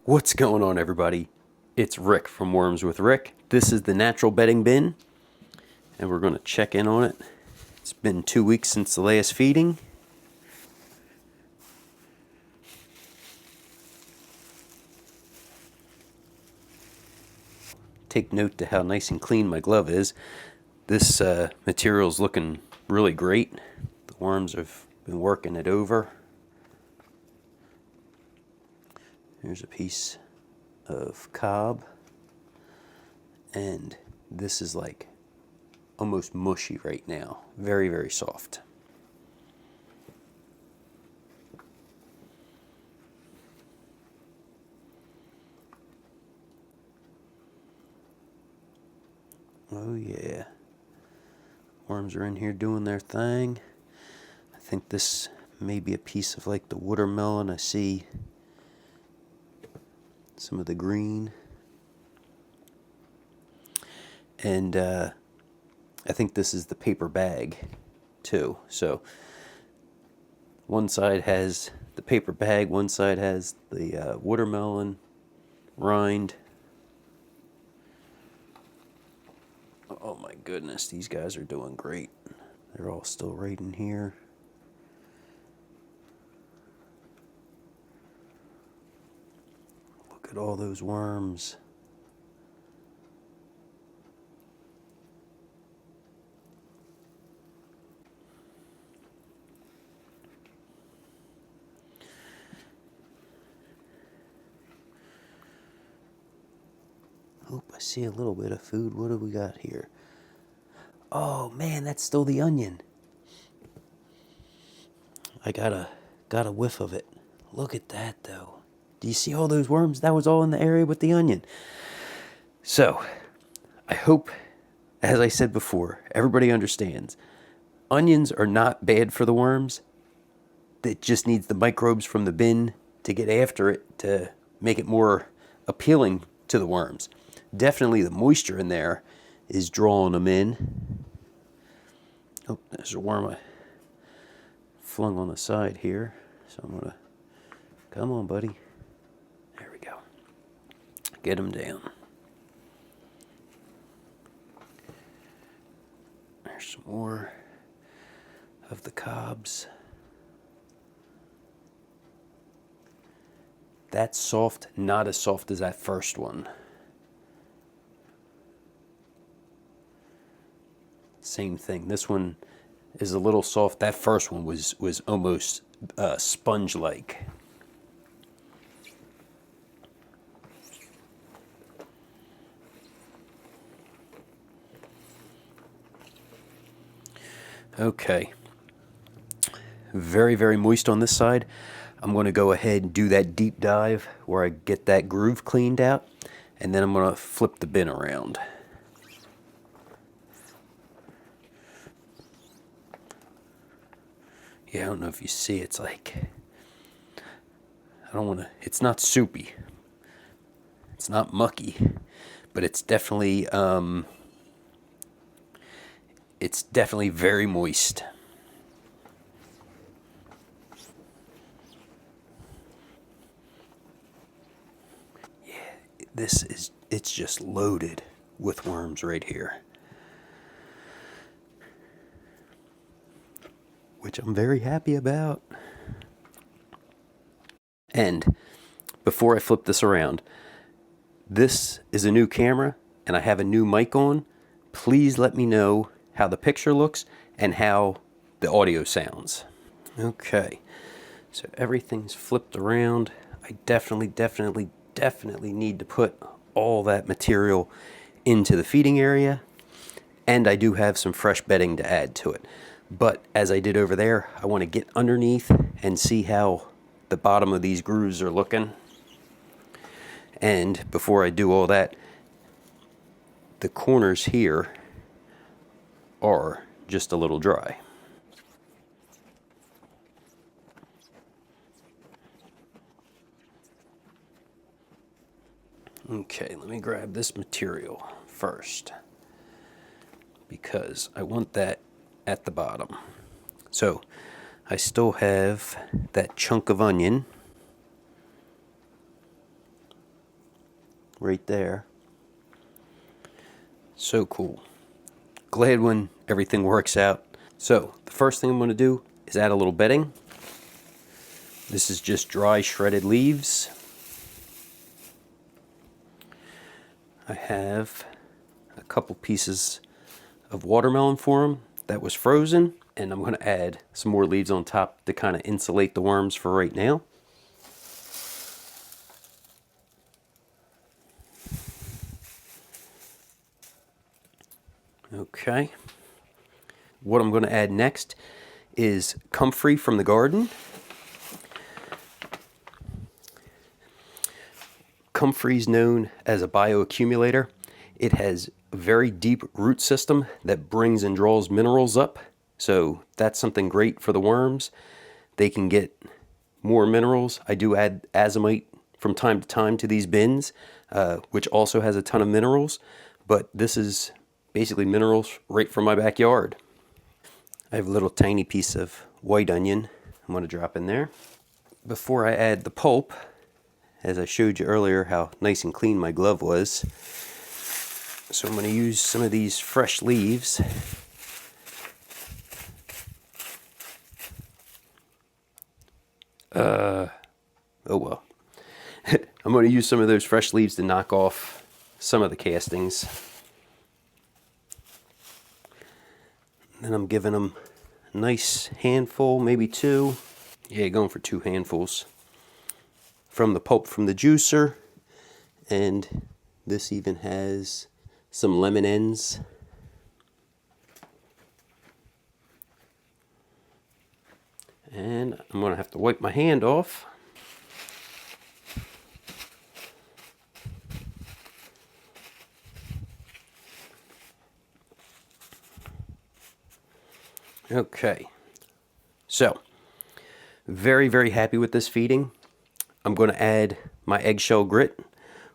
What's going on, everybody? It's Rick from Worms with Rick. This is the natural bedding bin, and we're going to check in on it. It's been 2 weeks since the last feeding. Take note to how nice and clean my glove is. This material is looking really great. The worms have been working it over. Here's a piece of cob, and this is like almost mushy right now. Very, very soft. Oh yeah, worms are in here doing their thing. I think this may be a piece of like the watermelon. I see some of the green, and I think this is the paper bag too. So one side has the paper bag, one side has the watermelon rind. Oh my goodness, these guys are doing great. They're all still right in here. Look at all those worms. Oh, I see a little bit of food. What do we got here? Oh man, that's still the onion. I got a whiff of it. Look at that though. Do you see all those worms? That was all in the area with the onion. So, I hope, as I said before, everybody understands. Onions are not bad for the worms. It just needs the microbes from the bin to get after it to make it more appealing to the worms. Definitely the moisture in there is drawing them in. Oh, there's a worm I flung on the side here. So I'm going to, come on buddy. There we go. Get him down. There's some more of the cobs. That's soft, not as soft as that first one. Same thing. This one is a little soft. That first one was almost sponge-like. Okay. Very, very moist on this side. I'm going to go ahead and do that deep dive where I get that groove cleaned out, and then I'm going to flip the bin around. Yeah, I don't know if you see, it's like, I don't want to, it's not soupy. It's not mucky, but it's definitely very moist. Yeah, it's just loaded with worms right here. Which I'm very happy about. And before I flip this around, this is a new camera and I have a new mic on. Please let me know how the picture looks and how the audio sounds. Okay, so everything's flipped around. I definitely need to put all that material into the feeding area, and I do have some fresh bedding to add to it. But as I did over there, I want to get underneath and see how the bottom of these grooves are looking. And before I do all that, the corners here are just a little dry. Okay, let me grab this material first, because I want that at the bottom. So I still have that chunk of onion right there. So cool. Glad when everything works out. So the first thing I'm going to do is add a little bedding. This is just dry shredded leaves. I have a couple pieces of watermelon for them that was frozen, and I'm going to add some more leaves on top to kind of insulate the worms for right now. Okay. What I'm going to add next is comfrey from the garden. Comfrey is known as a bioaccumulator. It has a very deep root system that brings and draws minerals up. So that's something great for the worms. They can get more minerals. I do add azomite from time to time to these bins, which also has a ton of minerals. But this is basically minerals right from my backyard. I have a little tiny piece of white onion I'm going to drop in there. Before I add the pulp, as I showed you earlier how nice and clean my glove was, so I'm going to use some of these fresh leaves. Oh well. I'm going to use some of those fresh leaves to knock off some of the castings. Then I'm giving them a nice handful, maybe two. Yeah, going for 2 handfuls from the pulp from the juicer. And this even has some lemon ends. And I'm going to have to wipe my hand off. Okay, so very, very happy with this feeding. I'm going to add my eggshell grit,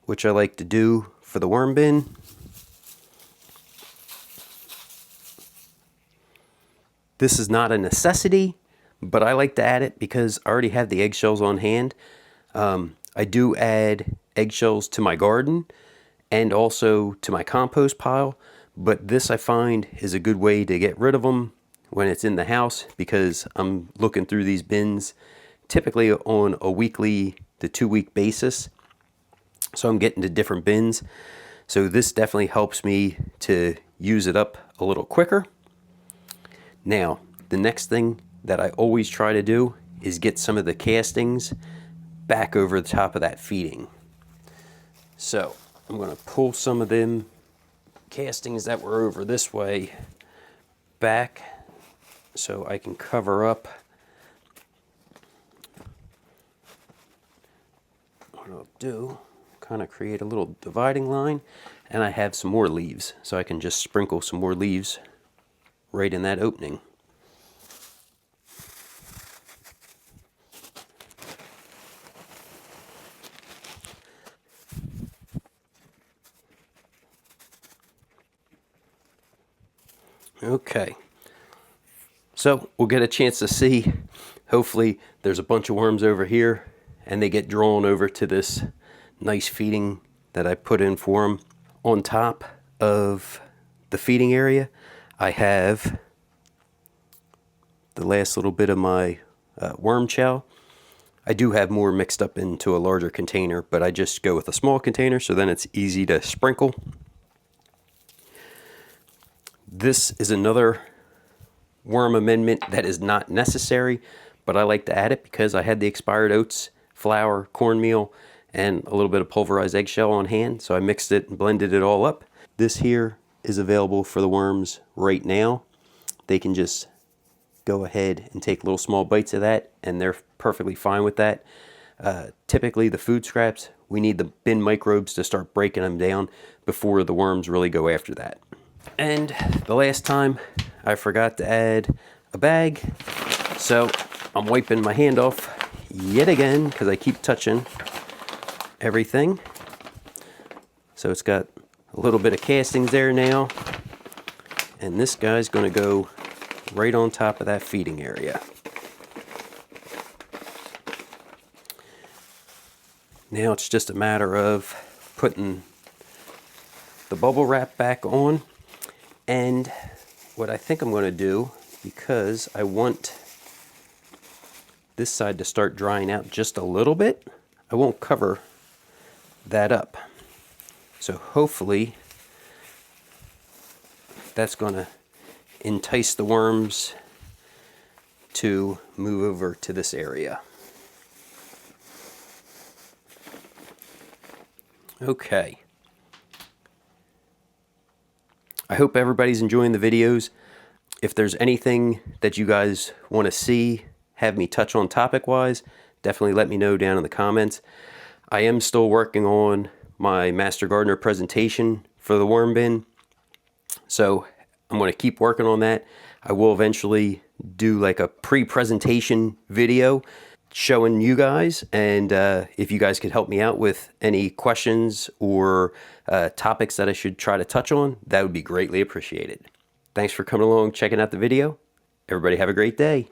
which I like to do for the worm bin. This is not a necessity, but I like to add it because I already have the eggshells on hand. I do add eggshells to my garden and also to my compost pile, but this I find is a good way to get rid of them when it's in the house, because I'm looking through these bins typically on a weekly to 2-week basis. So I'm getting to different bins. So this definitely helps me to use it up a little quicker. Now, the next thing that I always try to do is get some of the castings back over the top of that feeding. So I'm going to pull some of them castings that were over this way back so I can cover up. What I'll do, kind of create a little dividing line, and I have some more leaves, so I can just sprinkle some more leaves right in that opening. Okay, so we'll get a chance to see. Hopefully there's a bunch of worms over here and they get drawn over to this nice feeding that I put in for them. On top of the feeding area, I have the last little bit of my worm chow. I do have more mixed up into a larger container, but I just go with a small container so then it's easy to sprinkle. This is another worm amendment that is not necessary, but I like to add it because I had the expired oats, flour, cornmeal, and a little bit of pulverized eggshell on hand, so I mixed it and blended it all up. This here is available for the worms right now. They can just go ahead and take little small bites of that, and they're perfectly fine with that. Typically the food scraps, we need the bin microbes to start breaking them down before the worms really go after that. And the last time I forgot to add a bag, so I'm wiping my hand off yet again because I keep touching everything. So it's got a little bit of castings there now, and this guy's going to go right on top of that feeding area. Now it's just a matter of putting the bubble wrap back on. And what I think I'm going to do, because I want this side to start drying out just a little bit, I won't cover that up. So hopefully that's going to entice the worms to move over to this area. Okay. I hope everybody's enjoying the videos. If there's anything that you guys want to see, have me touch on topic-wise, definitely let me know down in the comments. I am still working on my Master Gardener presentation for the worm bin, so I'm going to keep working on that. I will eventually do like a pre-presentation video showing you guys, and if you guys could help me out with any questions or topics that I should try to touch on, that would be greatly appreciated. Thanks for coming along, checking out the video. Everybody have a great day.